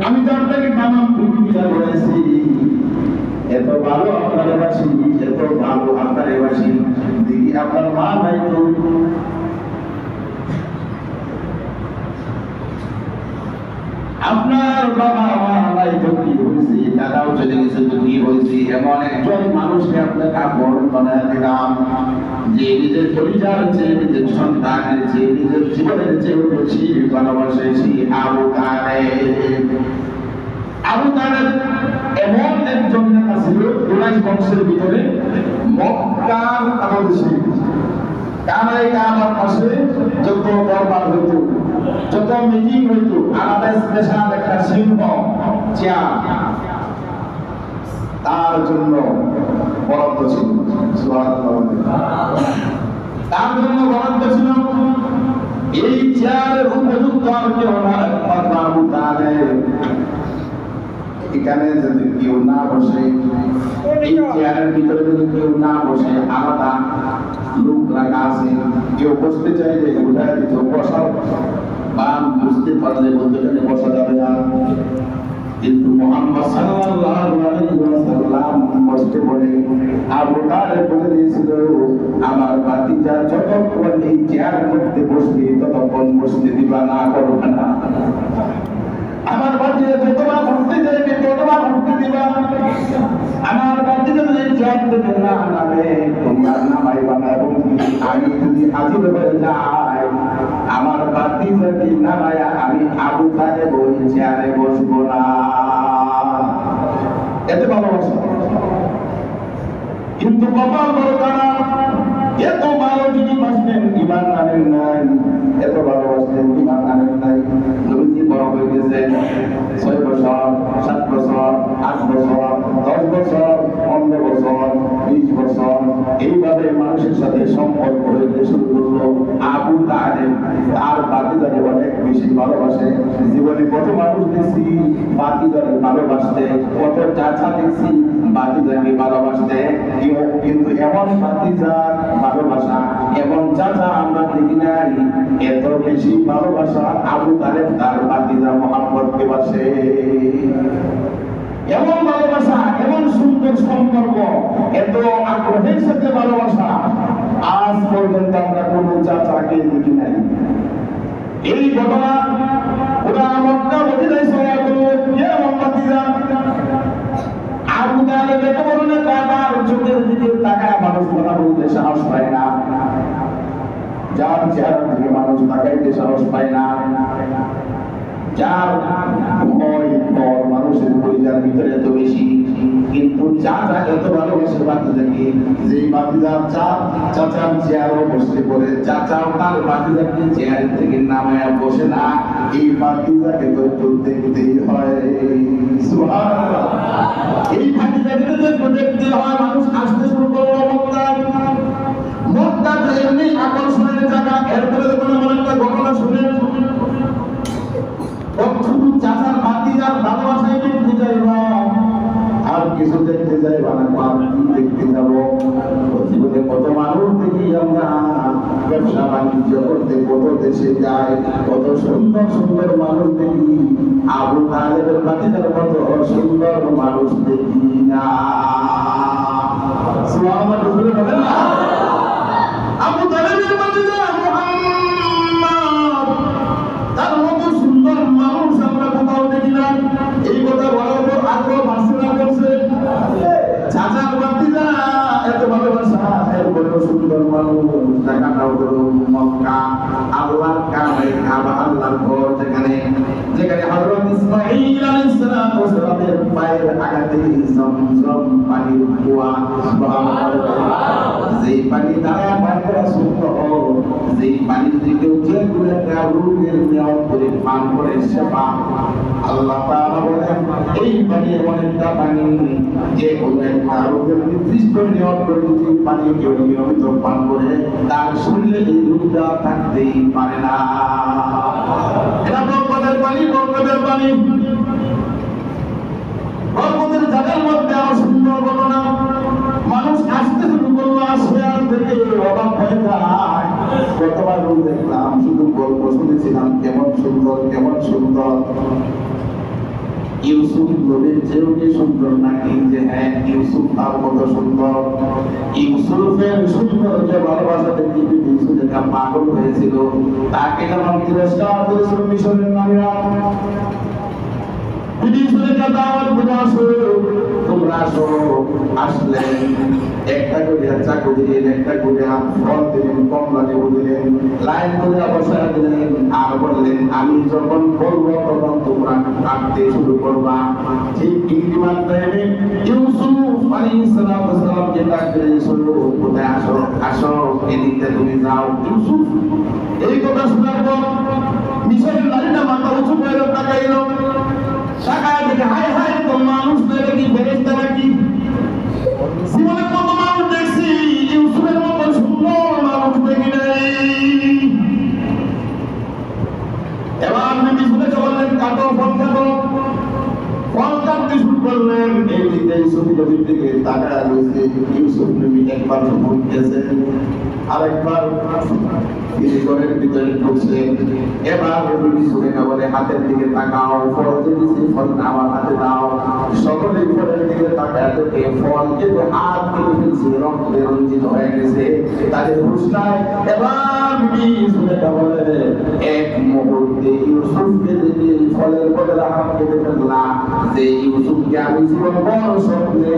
আমি তো আপনাকে নানান পৃথিবীটা বলেছি, এত ভালো আপনার বাসি, এত ভালো আপনার বাসি, দেখি আপনার মা নাই তো। আপনার বাবা মা নাই তো কি হয়েছে, দাদাও চলে গেছে তো কি হয়েছে, এমন একজন মানুষকে আপনাকে আপন বানায় দিলাম যে নিজের পরিবার চেয়ে, নিজের সন্তানের চেয়ে, নিজের জীবনের চেয়ে বেশি ভালোবাসে। সেই আবু তালেব। আবু তালেব এমন একজন নেতা ছিল কুরাইশ বংশের ভিতরে, মক্কার আবাসী কানায় কাবার পাশে যত দরবার হইত, যত মিটিং হইত, আলাদা স্পেশাল একটা সিংহ চেয়ার তার জন্য বরাদ্দ ছিল। তার জন্য বরাদ্দ ছিল। এই চেয়ারের উপযুক্ত আর কেউ না, একমাত্র আবু তালেব। এখানে যদি কেউ না বসে, এই চেয়ারের ভিতরে যদি কেউ না বসে, আলাদা লোক রাখা আছে, কেউ বসতে চাইলে উঠায় দিত, বসার বা বুঝতে পারলে বলতে গেলে বসা যাবে না। কিন্তু মুহাম্মদ সাল্লাল্লাহু আলাইহি ওয়াসাল্লাম বসতে বলে আবু তালেব বলে দিয়েছিল, আমার ভাতিজা যতক্ষণ এই চেয়ারের মধ্যে বসবে ততক্ষণ বসতে দিবা না, করবে না। আমার ভাতিজা যতবার ঘুরতে যাইবে ততবার ঘুরতে দিবা। আমার ভাতিজা যদি চেয়ার থেকে না নামে তোমরা নামাইবা না, এবং আমি যদি হাজির হয়ে যাই আমার ভাতিজাকে নামায়া আমি আবু তালেব ওই চেয়ারে বসবো না। এত ভালোবাসা। কিন্তু কপাল বড় তারা, এত ভালো যিনি বাসবেন ইমান আনেন নাই, এত ভালোবাসলেন ইমান আনেন নাই। নবীজি বড় হয়ে গেছেন 6 বছর, 7 বছর, 8 বছর, 10 বছর, 15 বছর, 20 বছর, এইভাবে মানুষের সাথে সম্পর্ক হইতে শুরু করলো। আবু তালেব তার ভাতিজাকে অনেক বেশি ভালোবাসে। জীবনে কত মানুষ দেখছি ভাতিজাকে ভালোবাসতে, কত চাচা দেখছি ভাতিজাকে ভালোবাসতে, কিন্তু এমন ভাতিজার ভালোবাসা, এমন চাচা আমরা দেখি নাই। এত বেশি ভালোবাসা আবু তালেব তার ভাতিজা মুহাম্মদকে বাসে। এমন ভালোবাসা, এমন সুন্দর সম্পর্ক, এত আগ্রহের সাথে ভালোবাসা আজ পর্যন্ত আমরা কোন চাচাকে দেখি নাই। এই ঘটনা ওরা মক্কা মদিনায় ছড়িয়ে পড়ল। এমন ভাতিজা আবু তালেব এত বড় নেতা, তার চোখের দিকে তাকায় মানুষ কথা বলতে সাহস পায় না, যার চেহারা থেকে মানুষ তাকাইতে সাহস পায় না, যার ভয় ডর মানুষের পরিবার ভিতরে এত বেশি। কিন্তু চাচা এত ভালোবাসে ভাতিজাকে, যে ভাতিজার চাচার চেয়ারও বসতে পারে, চাচাও তার ভাতিজাকে চেয়ার থেকে নামায়া বসে না। এই ভাতিজাকে তো দেখতেই হয়। সুবহানাল্লাহ। এই ভাতিজাকে তো দেখতে হয়। মানুষ আসতে শুরু করলো মক্কা তো এমনি আকর্ষণের জায়গা। এরপরে যখন এমন একটা ঘটনা শুনে শুধু চাচার ভাতিজার ভালোবাসায় দেখতে যাইবা, আর কিছু দেখতে যাইবা না, কি দেখতে যাবো? জীবনে কত মানুষ দেখি আমরা ব্যবসা বাণিজ্য করতে, কত দেশে যায়, কত সুন্দর সুন্দর মানুষ দেখি। আবু তালেবের ভাতিজার কত সুন্দর মানুষ দেখি না। সুবহানাল্লাহ। বলেন না, আবু তালেবের ভাতিজা মুহাম্মদ তার মতো সুন্দর মানুষ আমরা কোথাও দেখি না। এই কথা বলার পর আগ্রহ ভাষণা করছে। চাচার ভাতিজা এত ভালোবাসা, এরপরেও সুন্দর মানুষ। জায়গাটাও হলো মক্কা, আল্লাহর কাবা, কাবা আল্লাহর ঘর, যেখানে হযরত ইসমাঈল আলাইহিস সালামের পায়ের আঘাতে জমজম পানির কুয়া, সুবহানাল্লাহ, যে পানি দ্বারা পান করা সুন্নাত, যে পানির দিকে যে একটা রূহের নিয়ত করে পান করে সেবা। আল্লাহ তাআলা বলেন এই পানি এমন একটা পানি যে কোনো একটা রূহের নির্দিষ্ট নিয়ত করে যদি পানি কেউ নিয়মিত পান করে তার শরীরে এই রূপটা থাকতেই পারে না। এটা বরকতের পানি, বরকতের পানি। বরকতের জায়গার মধ্যে আরো সুন্দর ঘটনা। মানুষ আসতে শুরু করলো, আসবে আর থেকে অবাক হয়ে যায়। গতবার দেখলাম শুধু গল্প শুনেছিলাম, কেমন সুন্দর কেমন সুন্দর। ইউসুফ নবীর চেয়েও কি সুন্দর নাকি? যে হ্যাঁ, ইউসুফ তার কত সুন্দর। ইউসুফের সৌন্দর্য ভালোবাসা দেখে ইউসুফ একটা পাগল হয়েছিল। তাকে যখন তিরস্কার করেছিল মিশরের নারীরা, তোমরা আসো, আসলে একটা করে চাকু দিলেন, একটা করে ফল দিলেন, কমলা লেবু দিলেন, লাইন করে বসায় দিলেন, আর বললেন আমি যখন বলবো তখন তোমরা কাটতে শুরু করবা। ঠিক ইকরিমার টাইমে ইউসুফ আলাইহিস সালামকে ডাকতে শুরু, কোথায় আসো, আসো এদিকে তুমি যাও। ইউসুফ এই কথা শোনার পর মিশরের নারীরা মাথা উঁচু করে তাকাইলো, তাকায় দেখে হায় হায়, তো মানুষ দেখে কি ফেরেশতা নাকি? জীবনে কত মানুষ দেখছি, ইউসুফের মতো সুন্দর মানুষ দেখি নাই। এবার নবী শুনে বললেন কাটো, ফল কাটো। ফল কাটতে শুরু করলেন। এই দিকে ইউসুফ নবীর দিকে তাকায় রয়েছে। ইউসুফ নবী একবার ঘুরতেছেন, আরেকবার ঘরের ভিতরে ঢুকছে। এবার নবী শুনে বলে হাতের দিকে তাকাও, ফল দিয়েছি, ফল আমার হাতে দাও। সকলে ফলের দিকে তাকায় দেখে ফল কিন্তু হাত থেকে ফেলছে, রক্তে রঞ্জিত হয়ে গেছে, তাদের হুঁশ নাই। এবার নবী শুনে বলে এক মুহূর্তে ইউসুফকে দেখে ফলের বদলে হাত কেটে ফেললাম, যে ইউসুফকে আমি জীবন বড় স্বপ্নে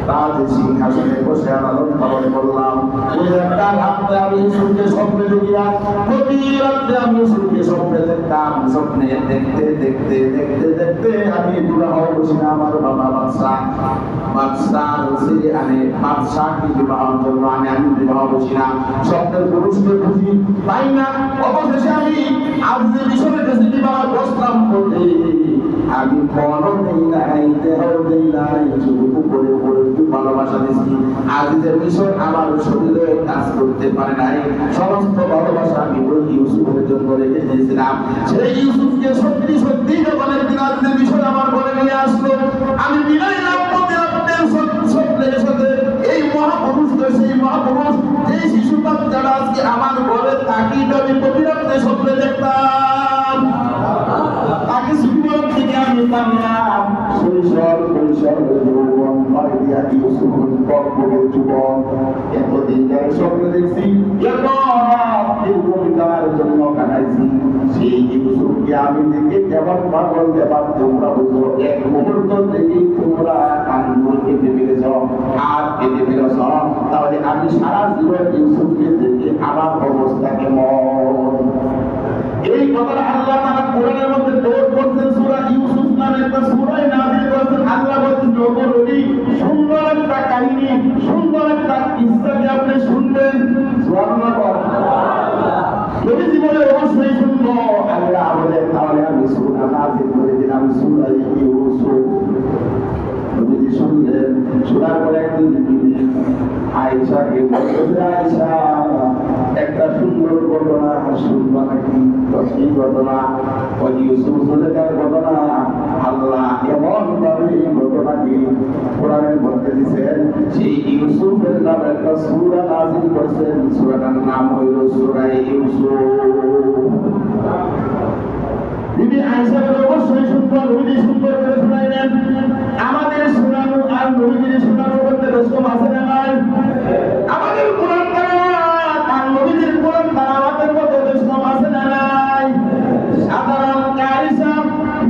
রাজ সিংহাসনে বসে লালন পালন করলাম। ওই একটা রাত্রে আমি ইউসুফকে স্বপ্নে দেখিয়া, প্রতি রাত্রে আমি ইউসুফকে স্বপ্নে দেখতাম। স্বপ্নে দেখতে দেখতে দেখতে দেখতে আমি বিবাহ বসি না আমার বাবা বাদশাহ ছেলে আনে, বাদশাহকে বিবাহের জন্য আমি বিবাহ বসি না। স্বপ্নের পুরুষকে খুঁজি পাই না। অবশেষে আমি আজ যে মিশরের কাছে বিবাহ বসলাম বলতে আমি মনও নেই নাই, দেহ নেই নাই, শুধু উপরে উপরে একটু ভালোবাসা দিচ্ছি। আজ যে মিশর আমার শরীরে কাজ করতে পারে নাই, সমস্ত ভালোবাসা আমি ওই ইউসুফের জন্য রেখে দিয়েছিলাম। সেই ইউসুফকে সত্যি সত্যি যখন একদিন আজ যে মিশর আমার ঘরে নিয়ে আসলো, আমি মিলাইলাম প্রতি রাত্রে স্বপ্নের সাথে এই মহাপুরুষকে, সেই মহাপুরুষ এই শিশু বাচ্চারা আজকে আমার ঘরে তাকিয়ে আমি প্রতি রাত্রে স্বপ্নে দেখতাম। তাকে সুন্দর থেকে আমি পারলাম শৈশব যৌবন পাড়ি দিয়া ইউসুফের কর্মের যুবন। এতদিন যারা স্বপ্ন দেখছি, তার জন্য কাটাইছি, সেই ইউসুফকে আমি দেখে কেমন পাগল দেবার তোমরা বুঝো। এক মুহূর্ত দেখি তোমরা কানগুলো কেটে ফেলেছ, আর কেটে ফেলেছ, তাহলে আমি সারা জীবন ইউসুফকে দেখে আমার অবস্থা কেমন? এই কথাটা আল্লাহ তাআলা কোরআনের মধ্যে দৌড় করছেন। সূরা ইউসুফ নামে একটা সূরায় নাযিল করেছেন। আল্লাহ বলেন নবী সুন্দর একটা কাহিনী, সুন্দর একটা কিসসাকে আপনি শুনবেন। সুবহানাল্লাহ। নবী জীবনে অবশ্যই সুন্দর। আল্লাহ বলেন তাহলে আমি সূরা নাযিল করে দিলাম, সূরা ইউসুফ। নবী শুনলেন, শোনার পরে একদিন আয়েশাকে বললেন, আয়েশা একটা সুন্দর ঘটনা শুনবা নাকি? কি ঘটনা? ওই ইউসুফ জুলেখার ঘটনা। আল্লাহ এমন ভাবে এই ঘটনাকে কোরআনের মধ্যে দিয়েছেন, সেই ইউসুফের নামে একটা সূরা নাযিল করেছেন। সূরাটার নাম হইল সূরা ইউসুফ। বিবি আয়েশা অবশ্যই সুন্দর, নবী সুন্দর করে শোনাইলেন। আমাদের শোনানো আর নবীর শোনানোর মধ্যে দোষম আছে না নাই? আমাদের কোরআন তেলাওয়াত আর নবীর কোরআন তেলাওয়াতের মধ্যে দোষম আছে না নাই? সাধারণ আয়েশা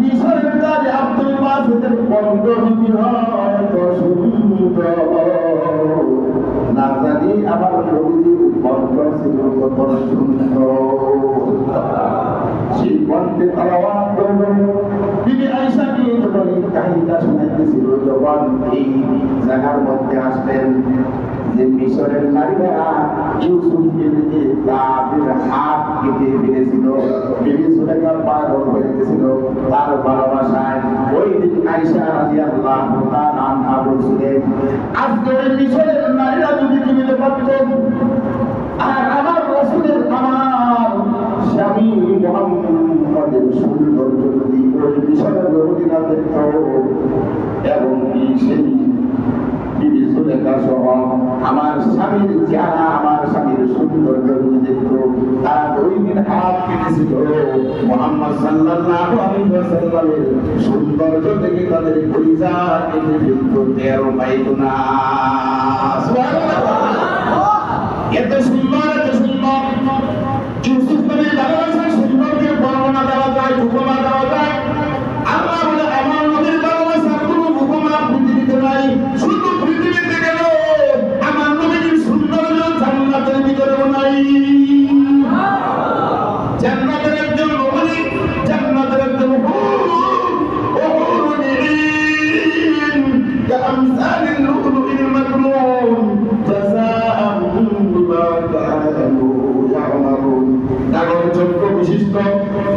মিশরের কাজে আব্দুল বাসিতের কণ্ঠলিপি হয় তো সুন্দর, না জানি আমার নবীর কণ্ঠ ছিল কত সুন্দর। সেই কণ্ঠে তেলাওয়াত করবেন। বিবি আয়েশা কি যখন এই কাহিনীটা শোনাইতেছিল, যখন এই জায়গার মধ্যে আসলেন, যে মিশরের নারীরা ইউসুফকে দেখে তাদের হাত কেটে ফেলেছিল, বিবি সুলেখা পাগল হয়ে গেছিল তার ভালোবাসায়। ওই দিন আয়েশা রাদিয়াল্লাহু তাআলা আনহা বলছিলেন, আজকে ওই মিশরের নারীরা যদি জীবিত থাকত, আর আমার রাসূলের আমার স্বামী মুহাম্মদের সৌন্দর্য যদি ওই মিশরের নবীরা দেখত, এবং সেই বিবি সুলেখা সহ আমার স্বামীর চেহারা, আমার স্বামীর সৌন্দর্য দেখত, তারা 2 দিন হাত কেটেছিল মুহাম্মদ সাল্লাল্লাহু আলাইহি ওয়াসাল্লামের সৌন্দর্য থেকে তাদের পরিচা কেটে ফেলতো, টের পাইতো না। সুবহানাল্লাহ। এত সুন্দর, এত সুন্দর ইউসুফ নবীর ভালোবাসার সৌন্দর্যের বর্ণনা দেওয়া যায়, উপমা দেওয়া যায়। আল্লাহ বলে আমার নবীর ভালোবাসার কোনো উপমা পৃথিবীতে নাই। শুধু পৃথিবীতে কেন, আমার নবীর সৌন্দর্য জান্নাতের ভিতরেও নাই। জান্নাতের একজন নবী, জান্নাতের একজন كأمثال اللؤلؤ المكنون جزاء بما كانوا يعملون। নাগর চক্র বিশিষ্ট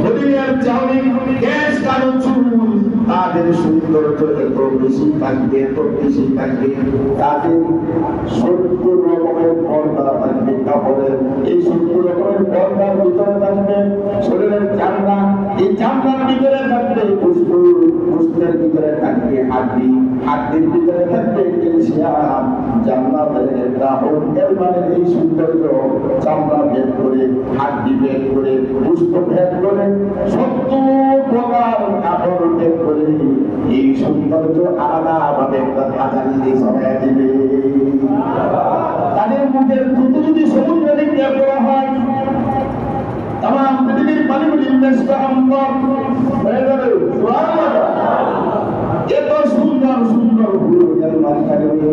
মদিনার চাউনি কেশ কালো চুল, তাদের সৌন্দর্য এত বেশি থাকবে, এত বেশি থাকবে, তাদের 70 রকমের পর্দা থাকবে কাপড়ের। এই 70 রকমের পর্দার ভিতরে থাকবে শরীরের চামড়া, এই চামড়ার ভিতরে থাকবে পুষ্পের ভিতরে থাকবে হাড্ডি, হাড্ডির ভিতরে থাকবে ক্যালসিয়াম। জান্নাতের একটা হোটেল মানে এই সৌন্দর্য, চামড়া ভেদ করে, হাড্ডি ভেদ করে, পুষ্প ভেদ করে, 70 প্রকার কাপড় ভেদ করে এই সৌন্দর্য আলাদাভাবে একটা আজান দিয়ে ছড়াই দিবে। তাদের মুখের থুতু যদি সমুদ্রে নিক্ষেপ করা হয়, তাম পৃথিবীর পানিগুলি মেশকা অম্বর হয়ে যাবে। এত সুন্দর সুন্দর হুর জালমান থাকবে।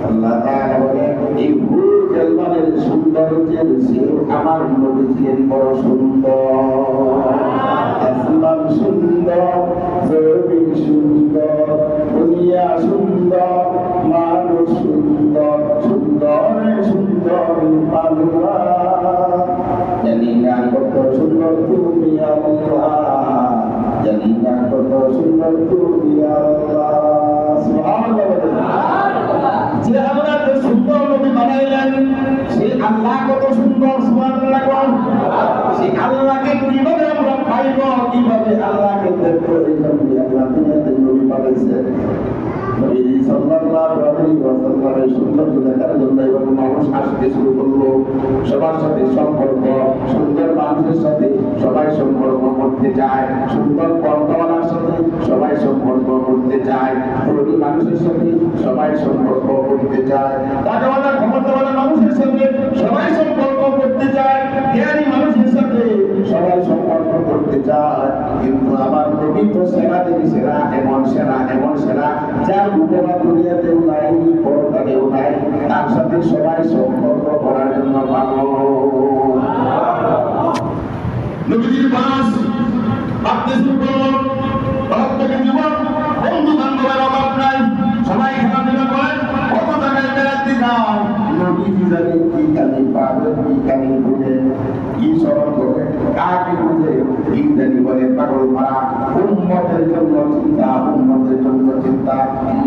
আল্লাহ তাআলা বলেন এই হুর জালমানের সৌন্দর্যের চেয়ে আমার নবীজির বড় সুন্দর। আসমান সুন্দর, জমিন সুন্দর, দুনিয়া সুন্দর, মানুষ সুন্দর, সুন্দর সুন্দর আল্লাহ। জানি না কত সুন্দর তুমি আল্লাহ, জানি না কত সুন্দর তুমি আল্লাহ। সুবহানাল্লাহ। যে আল্লাহ এত সুন্দর নবী বানাইলেন, সেই আল্লাহ কত সুন্দর। সুবহানাল্লাহ। সেই আল্লাহকে কিভাবে আমরা পাইব, কিভাবে আল্লাহকে দেখবো, এই জন্য আল্লাহ দুনিয়াতে নবী পাঠাইছেন। নবীজি সাল্লাল্লাহু আলাইহি ওয়াসাল্লামের সৌন্দর্য দেখার জন্য এবং মানুষ আসতে শুরু করলো। সবার সাথে সম্পর্ক, সুন্দর মানুষের সাথে সবাই সম্পর্ক করতে চায়, সুন্দর কণ্ঠওয়ালার সাথে সবাই সম্পর্ক করতে চায়, ধনী মানুষের সাথে সবাই সম্পর্ক করতে চায়, টাকাওয়ালা ক্ষমতাওয়ালা মানুষের সাথে সবাই সম্পর্ক করতে চায়, জ্ঞানী মানুষের সাথে সবাই সম্পর্ক করতে চায়। কিন্তু আমার নবী তো সেরা থেকে সেরা, এমন সেরা, এমন সেরা যার উপমা দুনিয়াতেও নাই, পরকালেও নাই। তার সাথে সবাই সম্পর্ক করার জন্য পাগল। নবীজির বাস ভাবতে শুরু করল, প্রত্যেক জীবন বন্ধু বান্ধবের অভাব নাই, সবাই খেলাধুলা করেন, কত জায়গায় বেড়াতে যায়। নবীজি জানে কি কানে পাবে, কি কানে বুঝে, কি স্মরণ করে, কাকে বুঝে, কি জানি বলে পাগল মারা। উম্মতের জন্য চিন্তা, উম্মতের জন্য চিন্তা।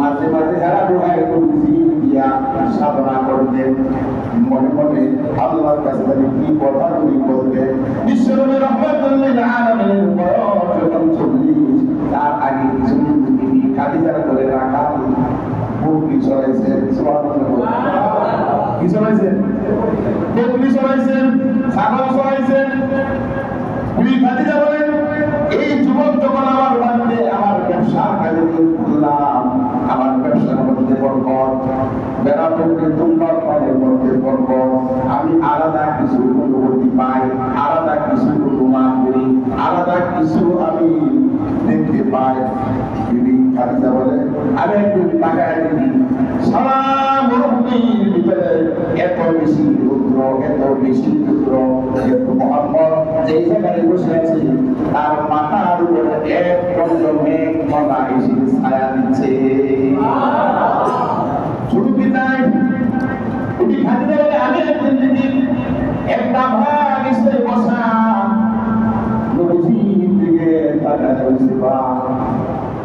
মাঝে মাঝে যারা দোহায় নবীজি দিয়া সাধনা করতেন, মনে মনে আল্লাহর কাছে কি কথা উনি বলতেন। বিশ্বনবী রাহমাতুল লিল আলামিনের বয়স যখন 40, তার আগে কিছু বিবি খাদিজার করে রাখা বকরি চড়াইছেন। সুবহানাল্লাহ। কি চড়াইছেন? বকরি চড়াইছেন, ছাগল চড়াইছেন। বিবি খাদিজা বলেন এই যুবক যখন আমার বাড়িতে আমার ব্যবসার কাজে নিয়োগ করলাম, আমার ব্যবসার মধ্যে বরকত, বেড়াপড়তে তোমার ফলের মধ্যে বরকত, আমি আলাদা কিছু অনুভূতি পাই, আলাদা কিছু অনুমান করি, আলাদা কিছু আমি দেখতে পাই। বিবি খাদিজা বলে আমি একটু তাকায় দেখি, সারা মরুভূমির ভিতরে এত বেশি রুদ্র, এত বেশি রুদ্র, এত মোহাম্মদ যেই জায়গায় বসে আছে তার মাথার উপরে এক খণ্ড মেঘ মনা এসে ছায়া দিচ্ছে। শুধু কি তাই, বিবি খাদিজা বলে আমি একদিন দেখি একটা ভাগ এসে বসা, নবীজির দিকে তাকায় বসে, বা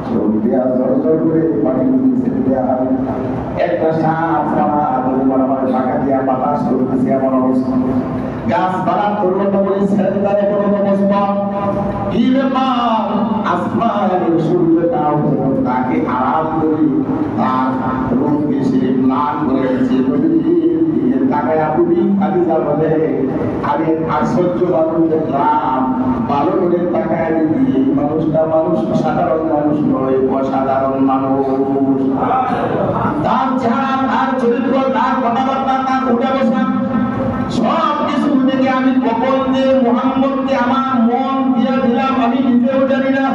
চোখ দিয়া জড়জড় করে পানি দিচ্ছে, একটা সাপ সারা আদর মারামার টাকা দিয়া বাতাস করতেছে এমন অবস্থা। গাছ বাড়ার দুর্বলতা বলে ছেড়ে কোনো অবস্থা। কি ব্যাপার, আসমানের সূর্যটাও তাকে আরাম করি, তার রূপকে সে বলে আমি আশ্চর্য মানুষ দেখলাম, ভালো করে তাকায় দেখি এই মানুষটা মানুষ সাধারণ মানুষ নয়, অসাধারণ মানুষ। তার চেহারা, তার চরিত্র, তার কথাবার্তা, তার উঠা বসা সব কিছু থেকে আমি কখন যে মুহাম্মদকে আমার মন দিয়ে দিলাম আমি নিজেও জানি না।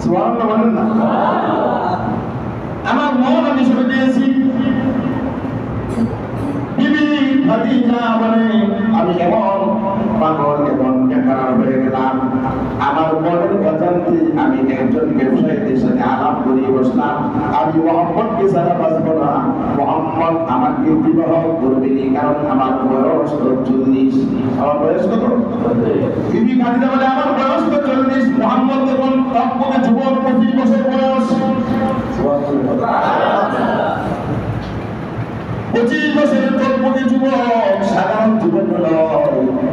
সুবহানাল্লাহ বলেন না? আমার মন আমি শুনে দিয়েছি। বিবি খাদিজা বলে আমি এমন পাগল এবং বেকার হয়ে গেলাম, আমার মনের অজান্তে আমি একজন ব্যবসায়ীদের সাথে আলাপ করে বসলাম, আমি মুহাম্মদকে ছাড়া বাঁচব না, মুহাম্মদ আমাকে বিবাহ করবেনি, কারণ আমার বয়স 40। আমার বয়স কত? বিবি খাদিজা বলে আমার বয়স তো 40, মুহাম্মদ তখন তৎপরে যুবক, 25 বছর বয়স। 25 বছরের তৎপরে যুবক, সাধারণ যুবক নয়,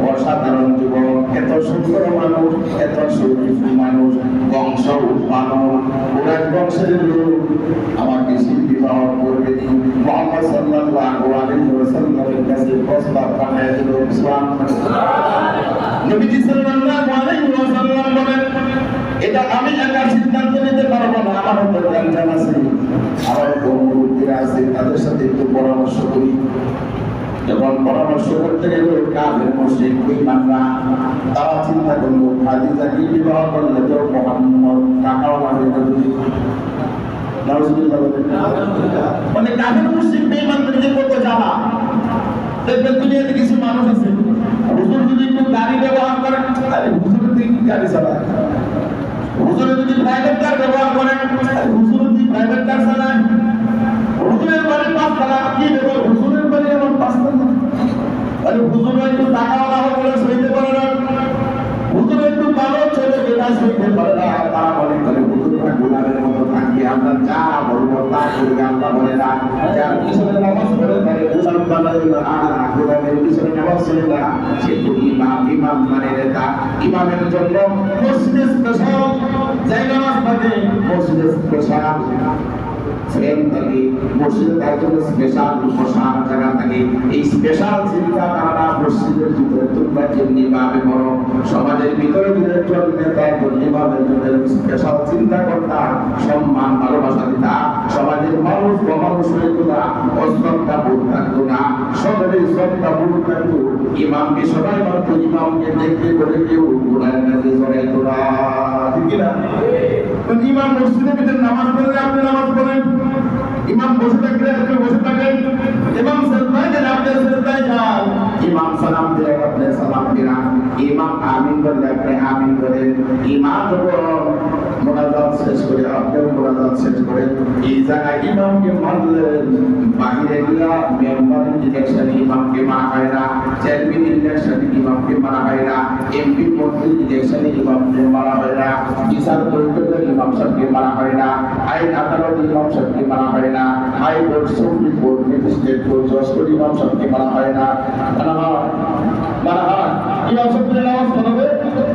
অসাধারণ যুবক, এত সুন্দর মানুষ, এত সুন্দর মানুষ, বংশ মানুষ, ওরাই বংশের লোক, আমাকে বিবাহ করবেনি। মুহাম্মদ সাল্লাল্লাহু আলাইহি ওয়াসাল্লামের কাছে প্রস্তাব পাঠায় দিল। নবীজি সাল্লাল্লাহু আলাইহি ওয়াসাল্লাম বলেন এটা আমি একা সিদ্ধান্ত নিতে পারবো না, আমার তো টেনশন আছে, আমার বন্ধুরা আছে, তাদের সাথে একটু পরামর্শ করি। যখন পরামর্শ করতে গেল কাফের মুশরিক বেঈমানরা, তারা চিন্তা করলো খাদিজাকে বিবাহ করলে তো মুহাম্মদ টাকাওয়ালা হয়ে যাবে। নাউজুবিল্লাহ বলেন। মানে কাফের মুশরিক বেঈমানদের যে কত জ্বালা। দেখবেন দুনিয়াতে কিছু মানুষ আছে, হুজুর যদি একটু গাড়ি ব্যবহার করেন, আরে হুজুর কি গাড়ি চালায়? হুজুর যদি প্রাইভেট কার ব্যবহার করেন, হুজুর যদি প্রাইভেট কার চালায়, হুজুরের বাড়ি 5 টাকা কি দেবো, হুজুরের বাড়ি আমার 5 টাকা। আরে হুজুর একটু টাকাওয়ালা হলে সইতে পারে না, হুজুর একটু ভালো ছেলে বেটা সইতে পারে না। তারা মনে করে হুজুররা গোলামের মতো থাকি, আমরা যা বলবো তা করি। আল্লাহ বলে না, যার পিছনে নামাজ পড়ে তাকে গোলাম বানাবে না, গোলামের পিছনে নামাজ পড়ে না সে তো ইমাম, ইমাম মানে নেতা। ইমামের জন্য মসজিদে স্পেশাল জায়গা থাকে, মসজিদে স্পেশাল ফ্রেম থাকে, মসজিদে তার জন্য স্পেশাল বসার জায়গা থাকে। এই স্পেশাল চিন্তা তারা মসজিদের ভিতরে তোমরা যেমনি ভাবে বড়, সমাজের ভিতরে যদি একজন নেতা যেমনি ভাবে স্পেশাল চিন্তা করতাম, সম্মান ভালোবাসা দিতাম, সমাজের মানুষ মানুষ হয়ে তোলা অশ্রদ্ধা বোধ থাকতো না, সকলের শ্রদ্ধা বোধ থাকতো। ইমামকে সবাই মানত, ইমামকে দেখতে করে কেউ গুনাহের কাছে জড়াইতো না, ঠিক না? ইমাম মসজিদের ভিতরে নামাজ পড়লে আপনি নামাজ পড়েন, ইমাম বসে থাকলে আপনি বসে থাকেন, ইমাম সাজদায় গেলে আপনি সাজদায় যান, ইমাম সালাম দিলে আপনি সালাম দিন, ইমাম আমিন বললে আপনি আমিন বলেন। ইমাম মোনাজাত শেষ করে আপনিও মোনাজাত শেষ করেন। এই জায়গায় ইমামকে মানলেন, বাহিরে গিয়া মেম্বার ইলেকশনে ইমামকে মানা হয় না, চেয়ারম্যান ইলেকশনে ইমামকে মানা হয় না, এমপি মন্ত্রী ইলেকশনে ইমামকে মানা হয় না, বিচার পরিষদে ইমাম সাহেবকে মানা হয় না, আইন আদালত ইমাম সাহেবকে মানা হয় না, high court, supreme court, magistrate court, জজ কোর্ট ইমাম সাহেবকে মানা হয় না। মানা হয়, মানা হয়। ইমাম সাহেবকে নামাজ পড়াবে,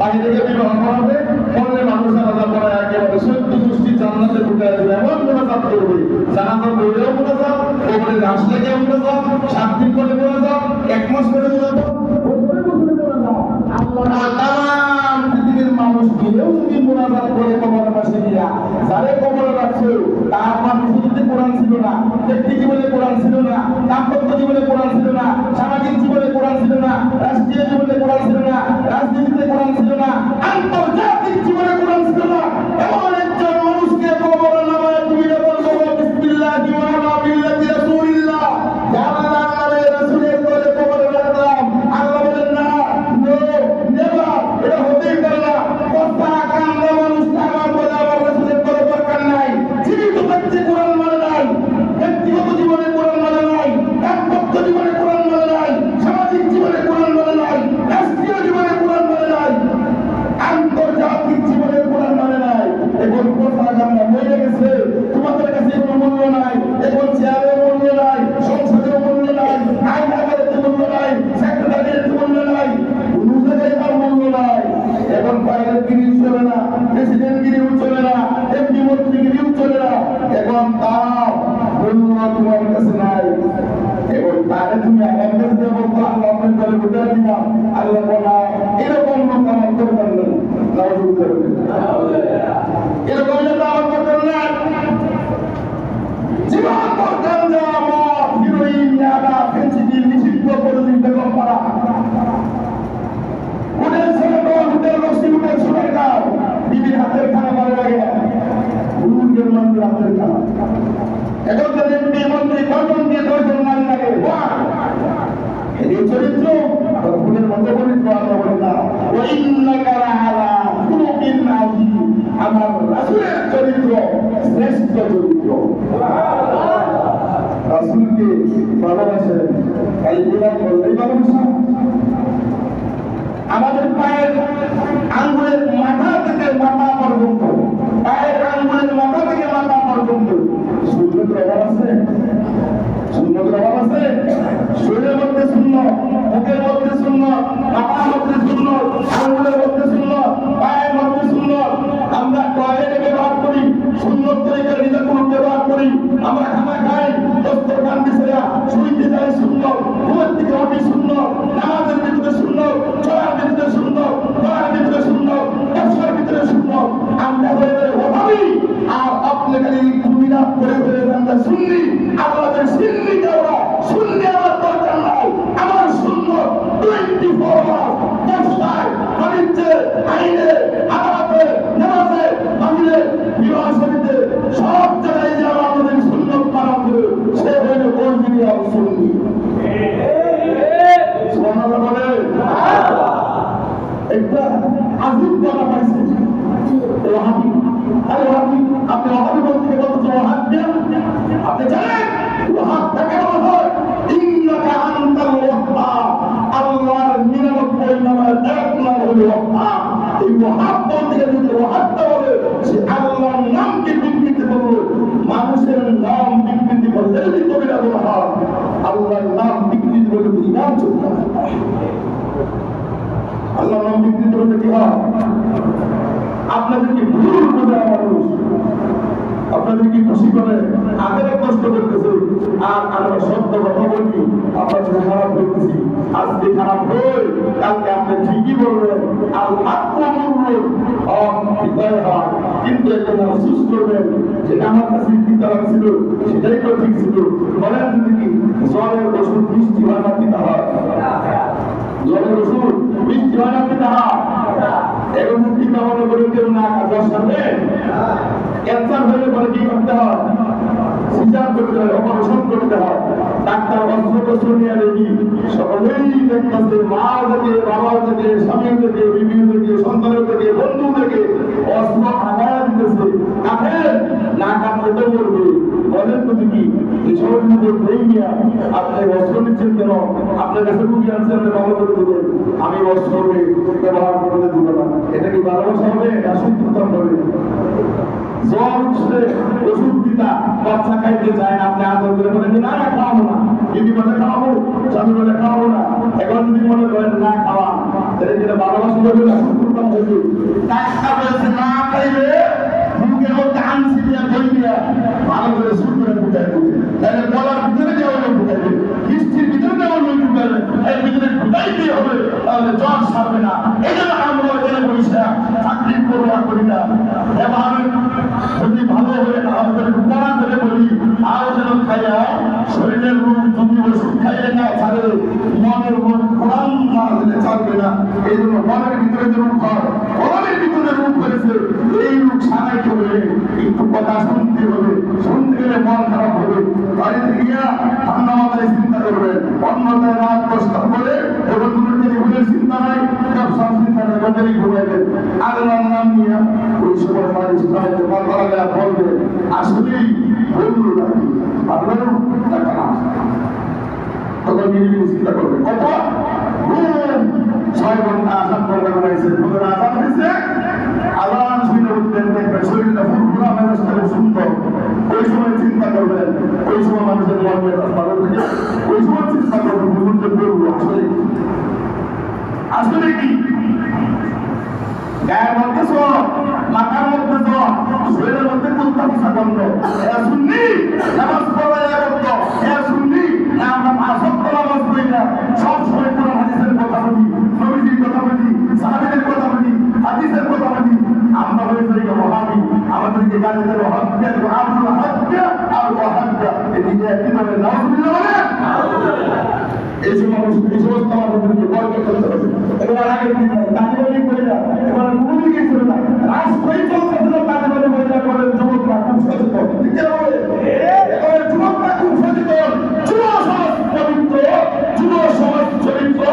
বাহিরে গিয়ে বিবাহ করাবে, পড়লে মানুষ আলাদা পড়ে একেবারে 14 গোষ্ঠী জান্নাতে ঢুকায় দেবে, এমন মোনাজাত করবে। জানাজার বইলেও মোনাজাত, ওপরে লাশ লেগে মোনাজাত, 7 দিন করে মোনাজাত, 1 মাস করে মোনাজাত, বছরে বছরে মোনাজাত। আল্লাহ তামাম পৃথিবীর মানুষ মিলেও যদি মোনাজাত করে কবরের পাশে গিয়া যারে কবরে রাখছে, তার মানুষ যদি কোরআন ছিল না, ব্যক্তি জীবনে কোরআন ছিল না, দাম্পত্য জীবনে কোরআন ছিল না, সামাজিক জীবনে কোরআন ছিল না, রাষ্ট্রীয় জীবনে কোরআন ছিল না, রাজনীতিতে কোরআন ছিল না, আন্তর্জাতিক জীবনে কোরআন ছিল না, এমন একজন মানুষকে কবরে নামায় তুমি যখন বলো বিসমিল্লাহি ওয়া আলা মিল্লাতি রাসূলিল্লাহ, আল্লাহ আলে রাসূলের বলে কবরে রাখলাম, আল্লাহ বলেন না, নো নেভার, এটা হতেই পারে না। কথা কান্দা মানুষ আমার বলে আমার রাসূলের বলে দরকার নাই। জীবিত ব্যক্তি কোরআন মানে নাই, ব্যক্তিগত জীবনে কোরআন মানে নাই, দাম্পত্য জীবনে কোরআন মানে নাই, সামাজিক জীবনে কোরআন মানে নাই, রাষ্ট্রীয় জীবনে কোরআন মানে নাই, আন্তর্জাতিক আল্লাহ বলা এরকম লোক আমার দরকার নেই, এরকম লোক আমার দরকার নেই। জীবন দরকার দেওয়া মদ, হিরোইন, ইয়াবা, ফেন্সিডিল নিষিদ্ধ করে দিন বেগম পাড়া। হোটেল ছেড়ে দেওয়া, হোটেল রসি, হোটেল সুরের গাও, বিবির হাতের খানা ভালো লাগে না, গুরুদের মন্দির হাতের খানা। এখন যদি এমপি মন্ত্রী কয়জন দিয়ে 10 নারী লাগে, এই চরিত্র ফুলের মতো পবিত্র। আল্লাহ বলেন না ওয়া ইন্নাকা লাআলা খুলুকিন আযীম, আমার রাসূলের চরিত্র শ্রেষ্ঠ চরিত্র। রাসূলকে ভালোবাসেন, তাই বিনা করলেই ভালোবাসা। আমাদের পায়ের আঙ্গুলের মাথা থেকে মাথা পর্যন্ত, পায়ের আঙ্গুলের মাথা থেকে মাথা পর্যন্ত সুন্নতের অভাব আছে? সুন্নতের অভাব আছে? শরীরের মধ্যে সুন্নত, মুখের মধ্যে সুন্নত, মাথার মধ্যে সুন্নত, আঙ্গুলের মধ্যে সুন্নত, পায়ের মধ্যে সুন্নত। আমরা টয়লেটে ব্যবহার করি, সুন্নত তরিকার রিজাকুল ব্যবহার করি। আমরা খানা খাই, দস্তরখান বিছাইয়া শুইতে যাই সুন্নত, ঘুমের থেকে উঠি সুন্নত, নামাজের ভিতরে সুন্নত, চলার ভিতরে সুন্নত, পড়ার ভিতরে সুন্নত, ব্যবসার ভিতরে সুন্নত। আমরা হয়ে যাই অভাবী, আর আপনি খালি কুমিরাত করে হয়ে আমরা সুন্নি। আমাদের সুন্নি দেওয়া, সুন্নি আমার দরকার নাই। আমার সুন্নত 24 মাস ব্যবসায়, বাণিজ্যে, আইনে, আদালতে, নামাজে, মাহফিলে, বিবাহ শরীরে সব জায়গায় যে আমাদের সুন্নত পালন করে, সে হইল অরিজিনাল সুন্নি। সুবহানাল্লাহ বলে একটা আজিব জায়গা পাইছে ওয়াহাবি। আরে ওয়াহাবি, আপনি ওয়াহাবি বলতে বলতে ওয়াহাবি, আপনি জানেন ওয়াহাব কাকে বলা হয়? ইন্নাকা আনতাল ওয়াহাব, আল্লাহর 99 নামের এক নাম হলো ওয়াহাব। এই ওয়াহাব বলতে যদি ওয়াহাবটা বলে, সে আল্লাহর নামকে বিকৃতি করলো। মানুষের নাম বিকৃতি করলে কবিরা বলা হয়, আল্লাহর নাম বিকৃতি করলে ইমান চলতে হয়। আল্লাহর নাম বিকৃতি করলে কি হয়? আপনাদেরকে ভুল বোঝা মানুষ, আপনাদেরকে খুশি করে আগের কষ্ট করতেছে, আর আমরা সত্য কথা বলি, আপনাদের খারাপ হইতেছি। আজকে খারাপ হই, কালকে আপনি ঠিকই বলবেন। আর আত্মমূল্য হৃদয় হয়, কিন্তু একজন আফসোস করবেন যে আমার কাছে চিন্তা লাগছিল, সেটাই তো ঠিক ছিল। বলেন যদি কি জ্বরের ওষুধ বৃষ্টি হয় না দিতে হয়? জ্বরের ওষুধ বৃষ্টি হয় না দিতে হয়? এখন চিন্তা মনে করে কেউ না কাজ সামনে ক্যান্সার হলে পরে কি করতে হয়? সিজার করতে হয়, অপারেশন করতে হয়। ডাক্তার অস্ত্রোপচার নিয়ে রেডি, সকলেই দেখতেছে, মা থেকে, বাবা থেকে, স্বামী থেকে, বিবি থেকে, সন্তানের থেকে, বন্ধু থেকে অস্ত্র আগায় দিতেছে। কাঠের না কাটলে তো বলবে। বলেন তো কি এই সব নেই নিয়ে আপনি অস্ত্র নিচ্ছেন কেন? আপনার কাছে রুগী আছে, আপনি ভালো করে দেবেন, আমি অস্ত্র ব্যবহার করতে দিব না। এটা কি ভালোবাসা হবে না শত্রুতা হবে? জ্বর উঠলে ওষুধ দিতা, বাচ্চা খাইতে চায় না, আপনি আদর করে বলেন যে না না খাওয়াবো না, দিদি বলে খাওয়াবো, স্বামী বলে খাওয়াবো না। এখন যদি মনে করেন না খাওয়া, তাহলে যেটা ভালোবাসা হবে না শত্রুতা হবে? ডাক্তার বলেছে না খাইলে মুখের মধ্যে আনছি দিয়া ধই দিয়া ভালো করে সুর করে ফুটাই দেবে, তাহলে গলার ভিতরে যাওয়া ফুটাইবে, হিস্ট্রির ভিতরে যাওয়া ফুটাইবে, এর ভিতরে ফুটাইতে হবে, তাহলে জ্বর সারবে না। এই জন্য আমরা এখানে বসে চাকরি করবা করি না। এবার যদি ভালো হয়ে না হবে তারা করে বলি, আর যেন খাইয়া শরীরের রূপ যদি ওষুধ খাইলে না ছাড়ে, মনের রূপ কোরআন না দিলে ছাড়বে না। এই জন্য মনের ভিতরে যে রূপ হয়, কোরআনের ভিতরে রূপ হয়েছে, এই রূপ সারাইতে হলে একটু কথা শুনতে হবে, শুনতে গেলে মন খারাপ হবে। বাড়িতে গিয়া ঠান্ডা মাথায় চিন্তা করবেন, অন্যতায় রাত কষ্ট করে এবং টেলিফোনের চিন্তা নাই, ব্যবসার চিন্তা নাই, বাজারে ঘুমাইবেন। আল্লাহর নাম নিয়ে ওই সময় মানুষ খাইতে মাথা লাগা বলবে আসলেই বন্ধু নাকি আপনারও দেখা না। তখন নিরিবিলি চিন্তা করবে কত 6 ঘন্টা 7 ঘন্টা ঘুমাইছে, তখন আজান হয়েছে, আজান শুনে উঠবেন, দেখবেন শরীরটা ফুরফুরা ব্যবস্থা সুন্দর। ওই সময় চিন্তা করবেন, ওই সময় মানুষের মন মেজাজ ভালো থাকে, ওই সময় চিন্তা করবেন হুজুরকে বলবো আসলে আসলে কি গায়ের মধ্যে সব, মাথার মধ্যে সব, শরীরের মধ্যে কুত্তা পোষা গন্ধ। এরা শুননি নামাজ পড়া করতো, এরা শুননি না আমরা 5 ওয়াক্ত নামাজ পড়ি না, সব সময় কোন হাদিসের কথা বলি, যে কাজের হত্যা আবুল হত্যা আর ওয়াহাত্যা এদিকে কি বলে নাউজুবিল্লাহ বলে এই সমস্ত আমাদেরকে বর্জন করতে হবে। এবার আগে তালিবানি কইরা এবার কোনো দিকে ছিল না, রাষ্ট্রই চলতেছিল তালিবানি কইরা করেন যুবকরা খুব সচেতন, ঠিক না বলে এবার যুবকরা খুব সচেতন, যুব সমাজ পবিত্র, যুব সমাজ চরিত্র,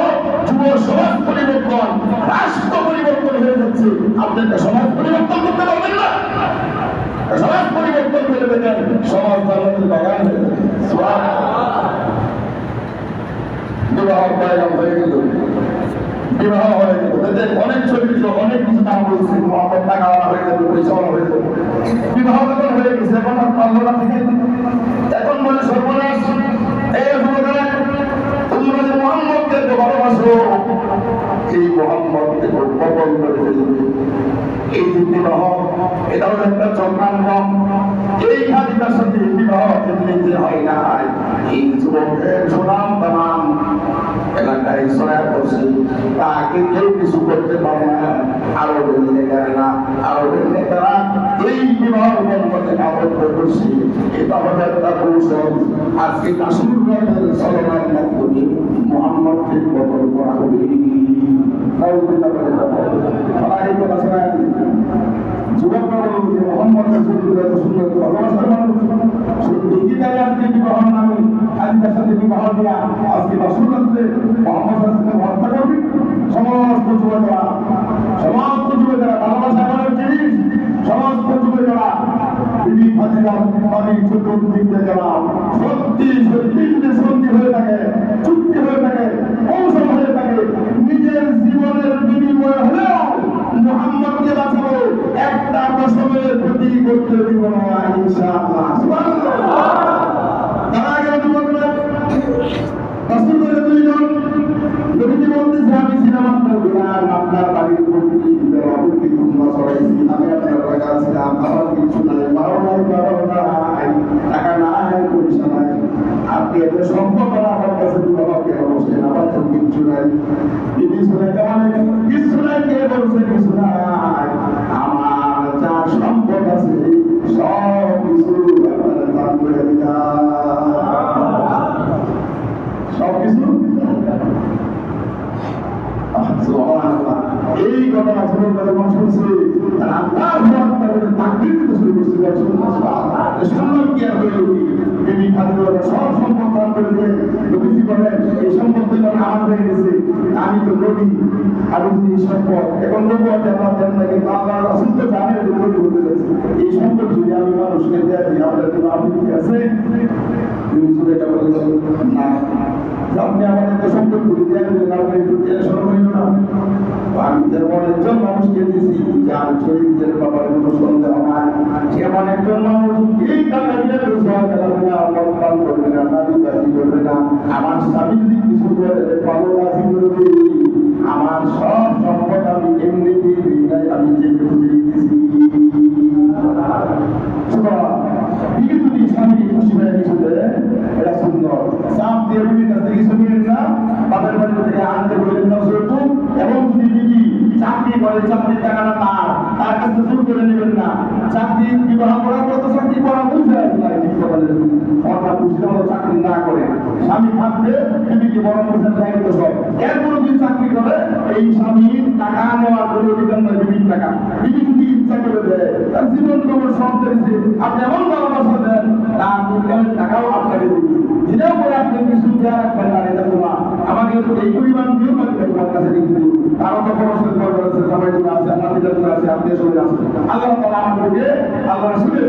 যুব সমাজ পরিবর্তন, রাষ্ট্র পরিবর্তন হয়ে যাচ্ছে। আপনাদের সমাজ পরিবর্তন করতে পারবেন না, সমাজ পরিবর্তন করে দেবেন, সমাজ জান্নাতের বাগান হয়ে যাবে। বিবাহ পয়গাম হয়ে গেল, বিবাহ হয়ে গেল, অনেক চরিত্র অনেক কিছু নাম বলছে, টাকা হয়ে গেল, পয়সা হয়ে গেল, বিবাহ যখন হয়ে গেছে এখন আর পারল না থেকে এখন বলে সর্বনাশ, এই যুবকেরা তোমরা যে মোহাম্মদকে ভালোবাসো এই মোহাম্মদকে কবল করে ফেলবে। এই যে বিবাহ এটা হলো একটা চক্রান্ত, এই খাদিজার সাথে বিবাহ এমনিতে হয় না। এই যুবকের সুনাম তামাম এলাকায় ছড়ায় পড়ছে, তাকে কেউ কিছু করতে পারে না। আরবের নেতারা আরবের নেতারা এই বিবাহ বন্ধনে আবদ্ধ করছে। এটা হলো একটা কৌশল। আজকে কাশ্মীরের চলমান মাধ্যমে মোহাম্মদকে কবল করা হবে। যুবকরা বলল যে মোহাম্মদের সুন্দর ভালোবাসার মানুষ সত্যি তাই আজকে বিবাহ নামে খাদিজার সাথে বিবাহ দেওয়া আজকে বাসুরাত্রে মোহাম্মদের সাথে হত্যা করবি। সমস্ত যুবকেরা ভালোবাসা এমন জিনিস, সমস্ত যুবকেরা বিবি খাদিজার বাড়ির চতুর্দিকে যারা সত্যি যদি সন্ধি হয়ে থাকে, চুক্তি হয়ে থাকে, কৌশল হয়ে থাকে, নিজের জীবনের বিনিময় হলেও মুহাম্মদকে বাঁচাবো, একটা প্রসবের ক্ষতি করতে দিব না ইনশাআল্লাহ। সুবহানাল্লাহ। তার আগে যুবকরা রাসূলের দুইজন নবীজি বলতেছে আমি ছিলাম আপনার গোলাম, আপনার বাড়ির প্রতি দেওয়াবুদ্ধি তোমরা ছড়াইছি, আমি আপনার কাছে ছিলাম, আমার কিছু নাই, বারো নাই টাকা নাই পয়সা নাই, আপনি এত সম্পদ আমার কাছে বিবাহ কেন বসছেন, আমার তো কিছু নাই। তিনি শুনে কেমন কিছু নাই, কে বলছে কিছু নাই, আমার যা সম্পদ আছে সব কিছু আপনার দান করে দিলাম, সব কিছু। এই ঘটনা যখন শুনছে সব সম্পদ দান করে দিয়ে এই সম্পদ আমার হয়ে গেছে, আমি তো নবী, আমি এই সম্পদ এখন নবী আমার দেন না, কিন্তু আমার রাসূল তো জানে যে নবী হতে যাচ্ছে, এই সম্পদ যদি আমি মানুষকে দেয় দিই আপনার কোনো আপত্তি আছে? তিনি শুধু এটা বলে না, আপনি আমাদের তো সম্পদ করে দিয়ে দিলেন, আপনার একটু টেনশন হইল না? আমি যেমন একজন মানুষকে দিয়েছি যার চরিত্রের ব্যাপারে কোনো সন্দেহ নাই, এমন একজন মানুষ এই টাকা দিয়ে পান করবে না, দাবি দাবি করবে না, আমার স্বামী যদি কিছু করে পালো রাজি করবে, আমার সব সম্পদ আমি এমনিতেই দিই নাই, আমি যে খুঁজে দিয়েছি। যদি স্বামী খুশি হয়ে কিছু দেয় এটা সুন্দর, চাপ দিয়ে কিছু নিলেন না, বাপের বাড়ি থেকে আনতে বললেন না সেহেতু, এবং যদি দিদি চাকরি করে চাকরির টাকাটা তার কাছে জোর করে নেবেন না, চাকরি বিবাহ করার পর তো চাকরি করা বুঝে চাকরি না করে স্বামী থাকবে দিদিকে বড় করছেন দায়িত্ব সব, এরপরে যদি চাকরি করে এই স্বামীর টাকা নেওয়ার জন্য দিবেন না, বিবির টাকা দিদি যদি ইচ্ছা করে দেয়, তার জীবন খবর সব দিয়েছে, আপনি এমন ভালোবাসা দেন তার টাকাও আপনাকে দিবি, দিলেও পরে আপনি কিছু দেওয়া রাখবেন না, এটা তোমার আমাকে এই পরিমাণ দিয়েও থাকবে তোমার কাছে, কিন্তু তারও তো পড়াশোনা করেছে, সবাই আছে, আপনাদের আছে, আত্মীয় সবাই আছে, আল্লাহ তাআলা আমাদেরকে আল্লাহ রাসূলের